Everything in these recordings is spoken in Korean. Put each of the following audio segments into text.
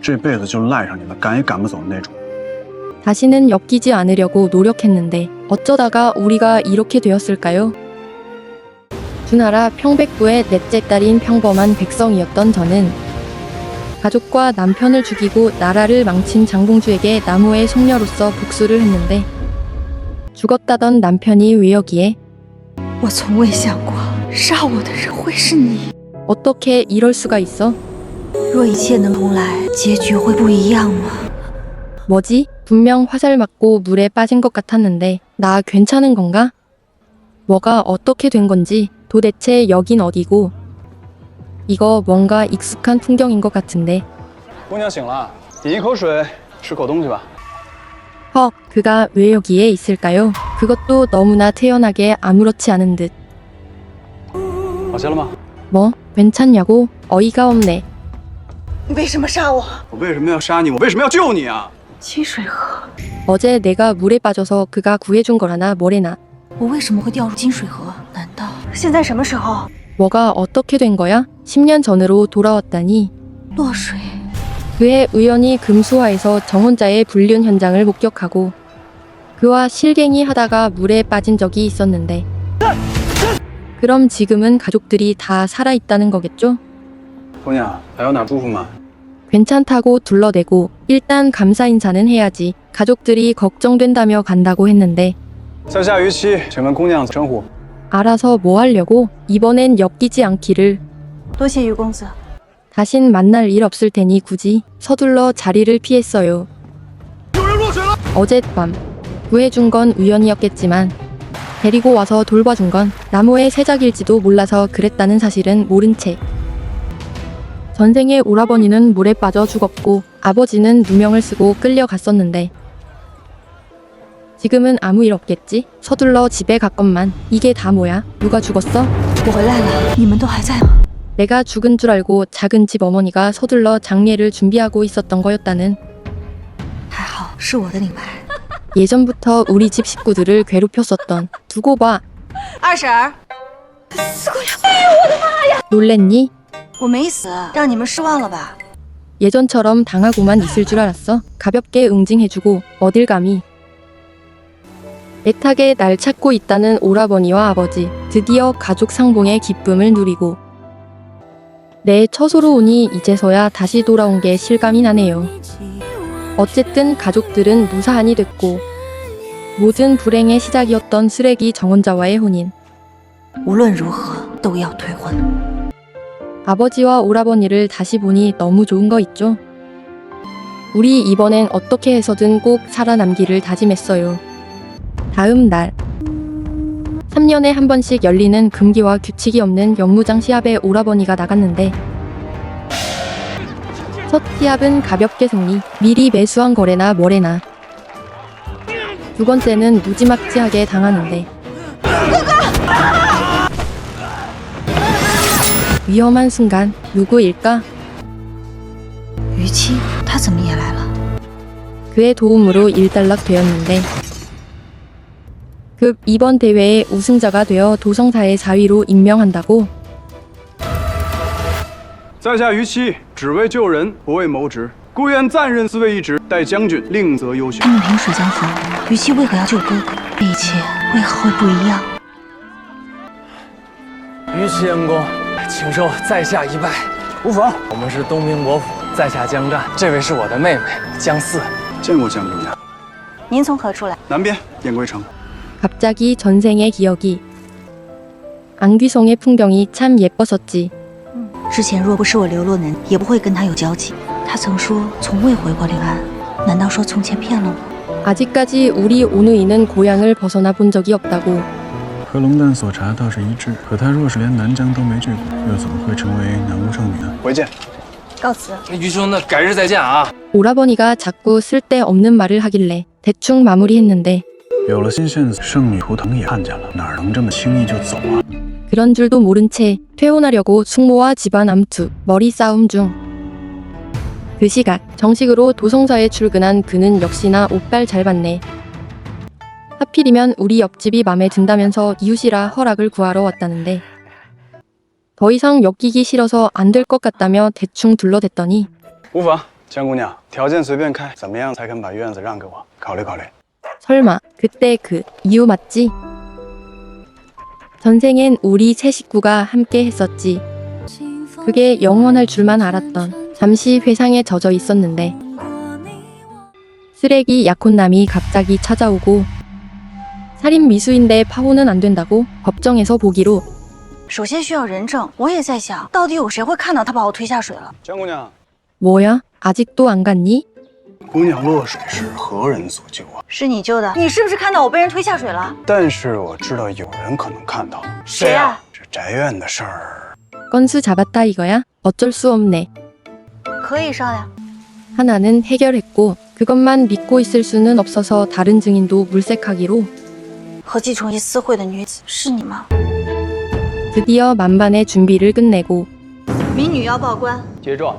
这辈子就赖上你了，赶也赶不走的那种。 다시는 엮이지 않으려고 노력했는데 어쩌다가 우리가 이렇게 되었을까요? 주나라 평백부의 넷째 딸인 평범한 백성이었던 저는 가족과 남편을 죽이고 나라를 망친 장봉주에게 나무의 속녀로서 복수를 했는데 죽었다던 남편이 왜 여기에? 我从未想过杀我的人会是你。 어떻게 이럴 수가 있어? 若一切能重来，结局会不一样吗？ 뭐지? 분명 화살 맞고 물에 빠진 것 같았는데 나 괜찮은 건가? 뭐가 어떻게 된 건지 도대체 여긴 어디고? 이거 뭔가 익숙한 풍경인 것 같은데. 姑娘醒了，饮一口水，吃口东西吧。 헉, 그가 왜 여기에 있을까요? 그것도 너무나 태연하게 아무렇지 않은 듯. 好些了吗？ 뭐? 괜찮냐고? 어이가 없네. 你为什么杀我？我为什么要杀你？我为什么要救你啊？ 金水河， 어제 내가 물에 빠져서 그가 구해준 거라나 뭐래나. 我为什么会掉入金水河？难道现在什么时候？ 뭐가 어떻게 된 거야? 10년 전으로 돌아왔다니. 落水。 그의 우연히 금수화에서 정혼자의 불륜 현장을 목격하고 그와 실갱이 하다가 물에 빠진 적이 있었는데 그럼 지금은 가족들이 다 살아있다는 거겠죠? 姑娘，还有哪舒服吗？ 괜찮다고 둘러대고 일단 감사 인사는 해야지. 가족들이 걱정된다며 간다고 했는데 在下于七，请问姑娘称呼？ 알아서 뭐 하려고? 이번엔 엮이지 않기를. 多谢于公子。 다신 만날 일 없을 테니 굳이 서둘러 자리를 피했어요. 어젯밤 구해준 건 우연이었겠지만 데리고 와서 돌봐준 건 나무의 새작일지도 몰라서 그랬다는 사실은 모른 채 전생의 오라버니는 물에 빠져 죽었고 아버지는 누명을 쓰고 끌려갔었는데 지금은 아무 일 없겠지? 서둘러 집에 갔건만. 이게 다 뭐야? 누가 죽었어? 我回来了，你们都还在吗？ 내가 죽은 줄 알고 작은 집 어머니가 서둘러 장례를 준비하고 있었던 거였다는. 还好是我的领牌。 예전부터 우리 집 식구들을 괴롭혔었던. 두고 봐. 二婶儿， 놀랬니? 我没死，让你们失望了吧？ 예전처럼 당하고만 있을 줄 알았어. 가볍게 응징해주고 어딜 감히. 애타게 날 찾고 있다는 오라버니와 아버지. 드디어 가족 상봉의 기쁨을 누리고 내 처소로 오니 이제서야 다시 돌아온 게 실감이 나네요. 어쨌든 가족들은 무사한이 됐고 모든 불행의 시작이었던 쓰레기 정혼자와의 혼인. 无论如何都要退婚。 아버지와 오라버니를 다시 보니 너무 좋은 거 있죠? 우리 이번엔 어떻게 해서든 꼭 살아남기를 다짐했어요. 다음 날 3년에 한 번씩 열리는 금기와 규칙이 없는 연무장 시합에 오라버니가 나갔는데 첫 시합은 가볍게 승리, 미리 매수한 거래나 뭐래나. 두 번째는 무지막지하게 당하는데 위험한 순간 누구일까? 于七，他怎么也来了？ 그의 도움으로 일단락되었는데 급 이번 대회의 우승자가 되어 도성사의 사위로 임명한다고? 在下于七，只为救人，不为谋职，故愿暂任司卫一职，待将军另择优选。他们萍水相逢，于七为何要救哥哥？这一切为何会不一样？ 于七恩公，请受在下一拜。无妨，我们是东平伯府，在下江战，这位是我的妹妹江四。见过江姑娘。您从何处来？南边燕归城。 갑자기 전생의 기억이. 안귀송의 풍경이 참 예뻤었지. 之前若不是我流落人，也不会跟他有交集。他曾说从未回过临安，难道说从前骗了我？ 아직까지 우리 오누이는 고향을 벗어나 본 적이 없다고. 和龙蛋所查倒是一致，可他若是连南疆都没去过，又怎么会成为南吴圣女呢？回见。告辞。于兄，那改日再见啊！ 오라버니가 자꾸 쓸데없는 말을 하길래 대충 마무리했는데 有了新线索，圣女图腾也看见了，哪能这么轻易就走啊？ 그런 줄도 모른 채 퇴혼하려고 숙모와 집안 암투, 머리 싸움 중. 그 시각 정식으로 도성사에 출근한 그는 역시나 옷발 잘 받네. 하필이면 우리 옆집이 맘에 든다면서 이웃이라 허락을 구하러 왔다는데 더 이상 엮이기 싫어서 안 될 것 같다며 대충 둘러댔더니 无妨，江姑娘，条件随便开，怎么样才肯把院子让给我？考虑考虑。 설마 그때 그 이유 맞지? 전생엔 우리 세 식구가 함께 했었지. 그게 영원할 줄만 알았던 잠시 회상에 젖어 있었는데 쓰레기 약혼남이 갑자기 찾아오고 살인 미수인데 파혼은 안 된다고 법정에서 보기로 首先需要人证，我也在想，到底有谁会看到他把我推下水了？ 江姑娘， 뭐야? 아직도 안 갔니? 姑娘落水是何人所救啊？是你救的，你是不是看到我被人推下水了？但是我知道有人可能看到。谁啊？这宅院的事儿， 건수 잡았다 이거야? 어쩔 수 없네. 可以商量。 하나는 해결했고 그것만 믿고 있을 수는 없어서 다른 증인도 물색하기로 和季崇义私会的女子是你吗？ 드디어 만반의 준비를 끝내고 民女要报官。 结状。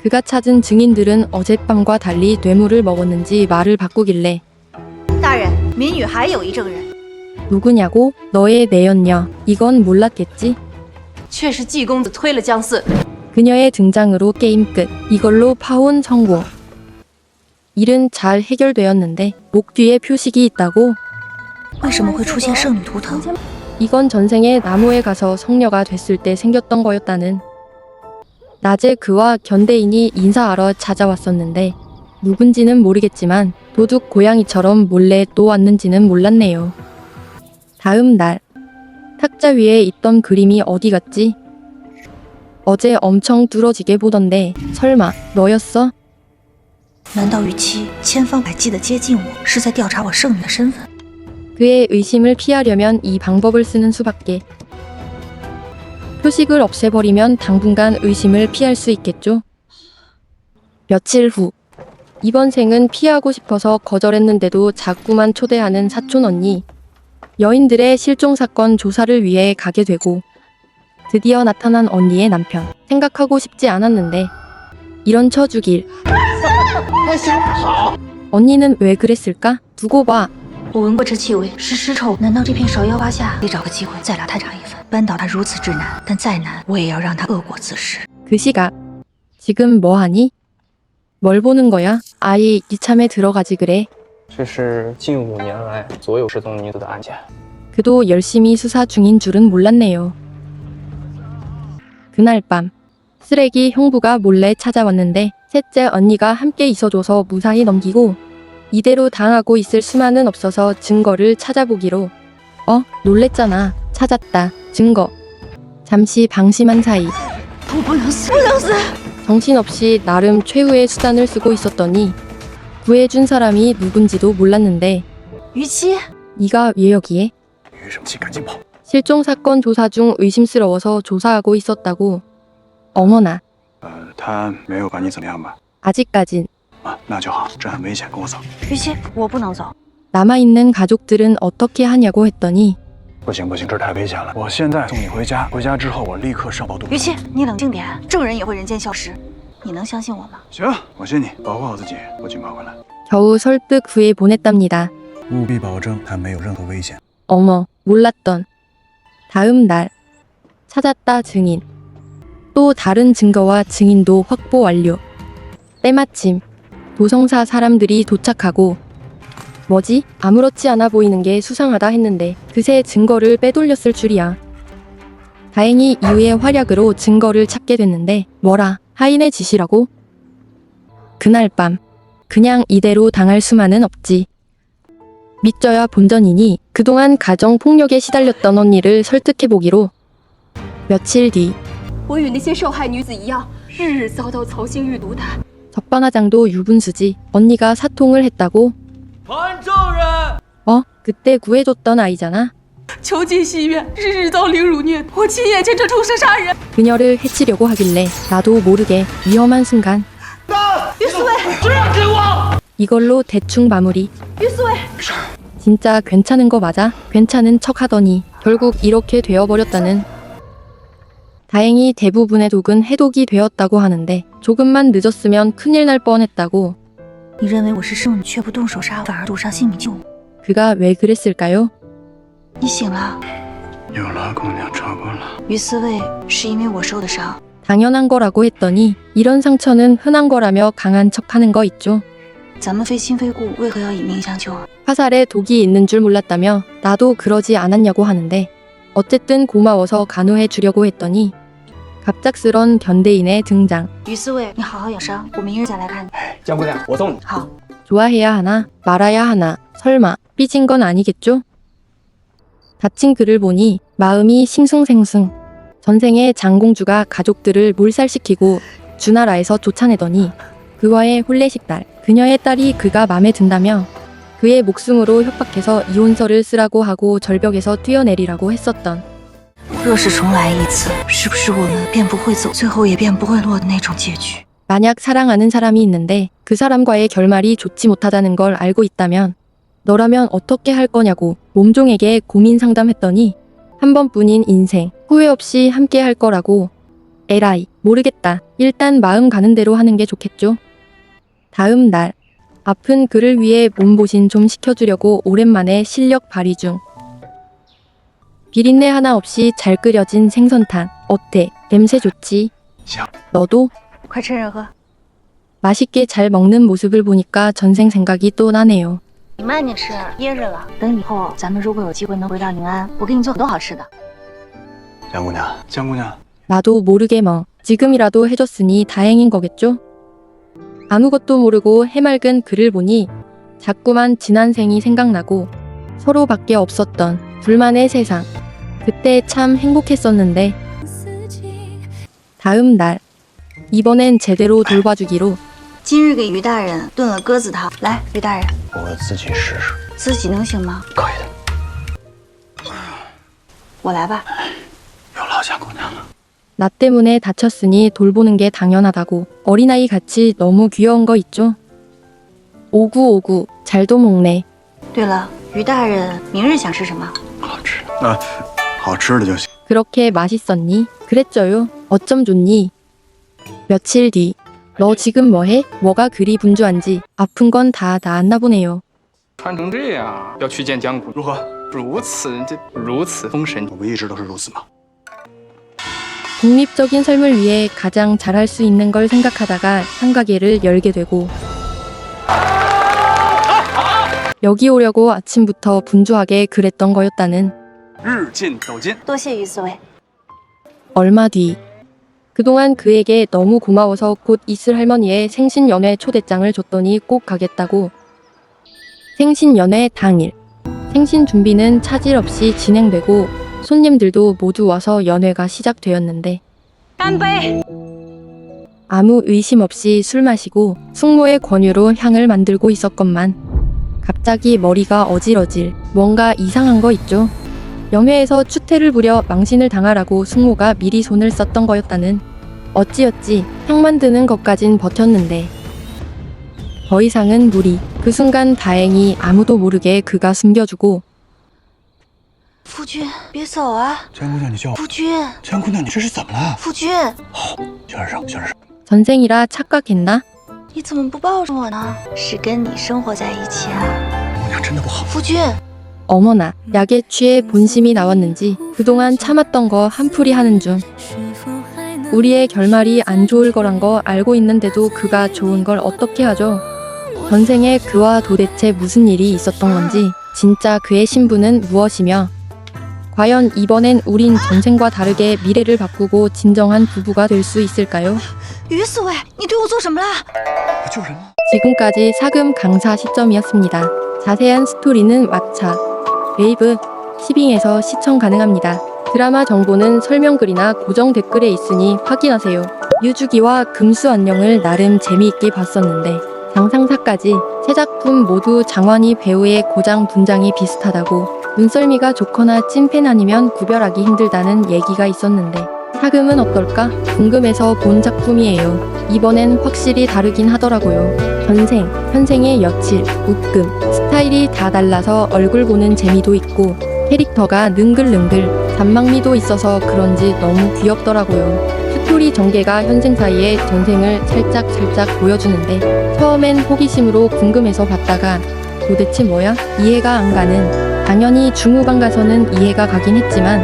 그가 찾은 증인들은 어젯밤과 달리 뇌물을 먹었는지 말을 바꾸길래 大人，民女还有一证人， 누구냐고? 너의 내연녀. 이건 몰랐겠지? 却是季公子推了江四。 그녀의 등장으로 게임 끝. 이걸로 파혼 성공. 일은 잘 해결되었는데 목 뒤에 표식이 있다고? 为什么会出现圣女图腾？ 이건 전생에 나무에 가서 성녀가 됐을 때 생겼던 거였다는. 낮에 그와 견대인이 인사하러 찾아왔었는데 누군지는 모르겠지만 도둑 고양이처럼 몰래 또 왔는지는 몰랐네요. 다음 날 탁자 위에 있던 그림이 어디 갔지? 어제 엄청 뚫어지게 보던데 설마 너였어? 难道与其千方百计地接近我，是在调查我圣女的身份？ 그의 의심을 피하려면 이 방법을 쓰는 수밖에. 표식을 없애버리면 당분간 의심을 피할 수 있겠죠? 며칠 후 이번 생은 피하고 싶어서 거절했는데도 자꾸만 초대하는 사촌 언니. 여인들의 실종 사건 조사를 위해 가게 되고 드디어 나타난 언니의 남편. 생각하고 싶지 않았는데 이런 쳐주길. 언니는 왜 그랬을까? 두고 봐. 我闻过这气味是尸臭，难道这片芍药花下得找个机会再拉探查一番？扳倒他如此之难，但再难我也要让他恶果自食。 그 시각. 지금 뭐하니? 뭘 보는 거야? 아이 이참에 들어가지 그래. 这是近5年来所有失踪女子的案件。 그도 열심히 수사 중인 줄은 몰랐네요. 그날 밤 쓰레기 형부가 몰래 찾아왔는데 셋째 언니가 함께 있어줘서 무사히 넘기고 이대로 당하고 있을 수만은 없어서 증거를 찾아보기로. 놀랬잖아. 찾았다. 증거. 잠시 방심한 사이 我不能死，不能死！ 정신없이 나름 최후의 수단을 쓰고 있었더니 구해준 사람이 누군지도 몰랐는데 于七， 네가 왜 여기에? 于生气，赶紧跑！ 실종 사건 조사 중 의심스러워서 조사하고 있었다고. 어머나. 他没有把你怎么样吧？ 아직까진. 啊，那就好，这很危险，跟我走。于七，我不能走。 남아있는 가족들은 어떻게 하냐고 했더니 不行不行，这太危险了。我现在送你回家，回家之后我立刻上报杜。于七，你冷静点，证人也会人间消失，你能相信我吗？行，我信你，保护好自己，我尽快回来。 겨우 설득 후에 보냈답니다. 务必保证他没有任何危险。 어머, 몰랐던. 다음 날 찾았다 증인. 또 다른 증거와 증인도 확보 완료. 때마침 도성사 사람들이 도착하고 뭐지? 아무렇지 않아 보이는 게 수상하다 했는데 그새 증거를 빼돌렸을 줄이야. 다행히 이후의 활약으로 증거를 찾게 됐는데 뭐라? 하인의 짓이라고? 그날 밤 그냥 이대로 당할 수만은 없지. 믿져야 본전이니 그동안 가정폭력에 시달렸던 언니를 설득해보기로. 며칠 뒤 我与那些受害女子一样，日日遭到曹星玉毒打。 적반하장도 유분수지. 언니가 사통을 했다고? 传证人。 그때 구해줬던 아이잖아. 囚禁戏院，日日遭凌辱虐，我亲眼见这畜生杀人。 그녀를 해치려고 하길래 나도 모르게 위험한 순간 于思卫，这样给我！ 이걸로 대충 마무리. 于思卫， 진짜 괜찮은 거 맞아? 괜찮은 척 하더니 결국 이렇게 되어버렸다는. 다행히 대부분의 독은 해독이 되었다고 하는데 조금만 늦었으면 큰일 날 뻔했다고. 你认为我是圣女，却不动手杀我，反而赌上性命救我？ 그가 왜 그랬을까요? 你醒了，有了，姑娘超过了。于思卫是因为我受的伤。 당연한 거라고 했더니 이런 상처는 흔한 거라며 강한 척하는 거 있죠. 咱们非亲非故，为何要以命相救啊？ 화살에 독이 있는 줄 몰랐다며 나도 그러지 않았냐고 하는데 어쨌든 고마워서 간호해 주려고 했더니 갑작스런 견대인의 등장. 于四卫，你好好养伤，我明日再来看你。江姑娘，我送你。 好， 좋아해야 하나 말아야 하나 설마 삐진 건 아니겠죠? 다친 그를 보니 마음이 싱숭생숭. 전생에 장공주가 가족들을 몰살시키고 주나라에서 쫓아내더니 그와의 혼례식 딸, 그녀의 딸이 그가 맘에 든다며 그의 목숨으로 협박해서 이혼서를 쓰라고 하고 절벽에서 뛰어내리라고 했었던 若是重来一次，是不是我们便不会走，最后也便不会落的那种结局？ 만약 사랑하는 사람이 있는데 그 사람과의 결말이 좋지 못하다는 걸 알고 있다면 너라면 어떻게 할 거냐고 몸종에게 고민 상담했더니 한 번뿐인 인생 후회 없이 함께 할 거라고. 에라이 모르겠다. 일단 마음 가는 대로 하는 게 좋겠죠. 다음 날 아픈 그를 위해 몸보신 좀 시켜주려고 오랜만에 실력 발휘 중. 비린내 하나 없이 잘 끓여진 생선탕 어때? 냄새 좋지? 너도? 快趁热喝。 맛있게 잘 먹는 모습을 보니까 전생 생각이 또 나네요. 你慢点吃，噎着了。等以后咱们如果有机会能回到临安，我给你做很多好吃的。 江姑娘，江姑娘， 나도 모르게 뭐 지금이라도 해줬으니 다행인 거겠죠? 아무것도 모르고 해맑은 그를 보니 자꾸만 지난 생이 생각나고 서로밖에 없었던 둘만의 세상. 그때 참 행복했었는데. 다음 날 이번엔 제대로 돌봐주기로. 今日给于大人炖了鸽子汤，来，于大人，我自己试试。自己能行吗？可以的，我来吧。有劳江姑娘了。 나 때문에 다쳤으니 돌보는 게 당연하다고. 어린아이 같이 너무 귀여운 거 있죠? 오구오구 잘도 먹네. 对了，于大人明日想吃什么？好吃，好吃的就行。 그렇게 맛있었니? 그랬죠요. 어쩜 좋니? 며칠 뒤. 너 지금 뭐해? 뭐가 그리 분주한지. 아픈 건 다 나았나 보네요. 穿成这样，要去见江姑，如何？如此封神。我们一直都是如此吗？ 독립적인 삶을 위해 가장 잘할 수 있는 걸 생각하다가 상가게를 열게 되고 여기 오려고 아침부터 분주하게 그랬던 거였다는. 日进斗金。多谢于四卫。 얼마 뒤. 그동안 그에게 너무 고마워서 곧 있을 할머니의 생신연회 초대장을 줬더니 꼭 가겠다고. 생신연회 당일. 생신 준비는 차질 없이 진행되고 손님들도 모두 와서 연회가 시작되었는데 아무 의심 없이 술 마시고 숙모의 권유로 향을 만들고 있었건만 갑자기 머리가 어질어질. 뭔가 이상한 거 있죠. 연회에서 추태를 부려 망신을 당하라고 숙모가 미리 손을 썼던 거였다는. 어찌어찌 향 만드는 것까진 버텼는데 더 이상은 무리. 그 순간 다행히 아무도 모르게 그가 숨겨주고. 夫君，别走啊！ 江姑娘，你叫我。 夫君， 江姑娘，你这是怎么了？ 夫君， 先生，先生， 전생이라 착각했나? 你怎么不抱着我呢？是跟你生活在一起啊， 姑娘真的不好。 夫君。 어머나 약에 취해 본심이 나왔는지 그동안 참았던 거 한풀이 하는 중. 우리의 결말이 안 좋을 거란 거 알고 있는데도 그가 좋은 걸 어떻게 하죠? 전생에 그와 도대체 무슨 일이 있었던 건지, 진짜 그의 신분은 무엇이며 과연 이번엔 우린 전생과 다르게 미래를 바꾸고 진정한 부부가 될 수 있을까요? 于四卫，你对我做什么了？我救人吗？ 지금까지 사금 강사 시점이었습니다. 자세한 스토리는 막차 웨이브 시빙에서 시청 가능합니다. 드라마 정보는 설명글이나 고정 댓글에 있으니 확인하세요. 유주기와 금수안녕을 나름 재미있게 봤었는데 장상사까지 세 작품 모두 장원희 배우의 고장 분장이 비슷하다고, 눈썰미가 좋거나 찐팬 아니면 구별하기 힘들다는 얘기가 있었는데 사금은 어떨까 궁금해서 본 작품이에요. 이번엔 확실히 다르긴 하더라고요. 전생, 현생의 여칠, 웃금, 스타일이 다 달라서 얼굴 보는 재미도 있고 캐릭터가 능글능글, 잔망미도 있어서 그런지 너무 귀엽더라고요. 스토리 전개가 현생 사이의 전생을 살짝 보여주는데 처음엔 호기심으로 궁금해서 봤다가 도대체 뭐야? 이해가 안 가는. 당연히 중후반 가서는 이해가 가긴 했지만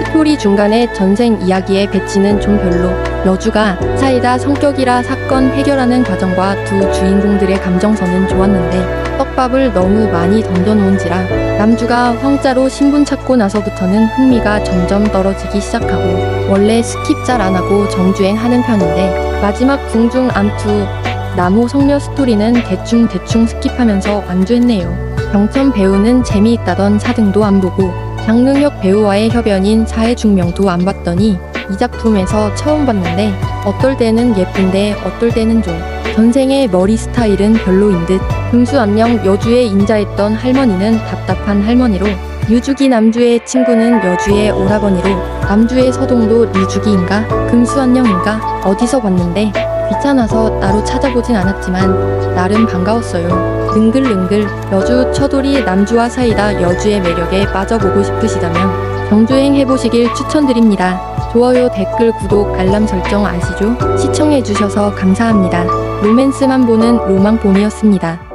스토리 중간에 전생 이야기의 배치는 좀 별로. 여주가 사이다 성격이라 사건 해결하는 과정과 두 주인공들의 감정선은 좋았는데 떡밥을 너무 많이 던져놓은지라 남주가 황자로 신분 찾고 나서부터는 흥미가 점점 떨어지기 시작하고 원래 스킵 잘 안하고 정주행하는 편인데 마지막 궁중 암투 나무 성녀 스토리는 대충 스킵하면서 완주했네요. 병천 배우는 재미있다던 4등도 안 보고 장능혁 배우와의 협연인 사회중명도 안 봤더니 이 작품에서 처음 봤는데 어떨 때는 예쁜데 어떨 때는 좀 전생의 머리 스타일은 별로인 듯. 금수암령 여주에 인자했던 할머니는 답답한 할머니로 유주기 남주의 친구는 여주의 오라버니로 남주의 서동도 유주기인가 금수암령인가 어디서 봤는데 귀찮아서 따로 찾아보진 않았지만 나름 반가웠어요. 능글능글 여주 처돌이 남주와 사이다 여주의 매력에 빠져보고 싶으시다면 정주행 해보시길 추천드립니다. 좋아요, 댓글, 구독, 알람 설정 아시죠? 시청해주셔서 감사합니다. 로맨스만 보는 로망봄이었습니다.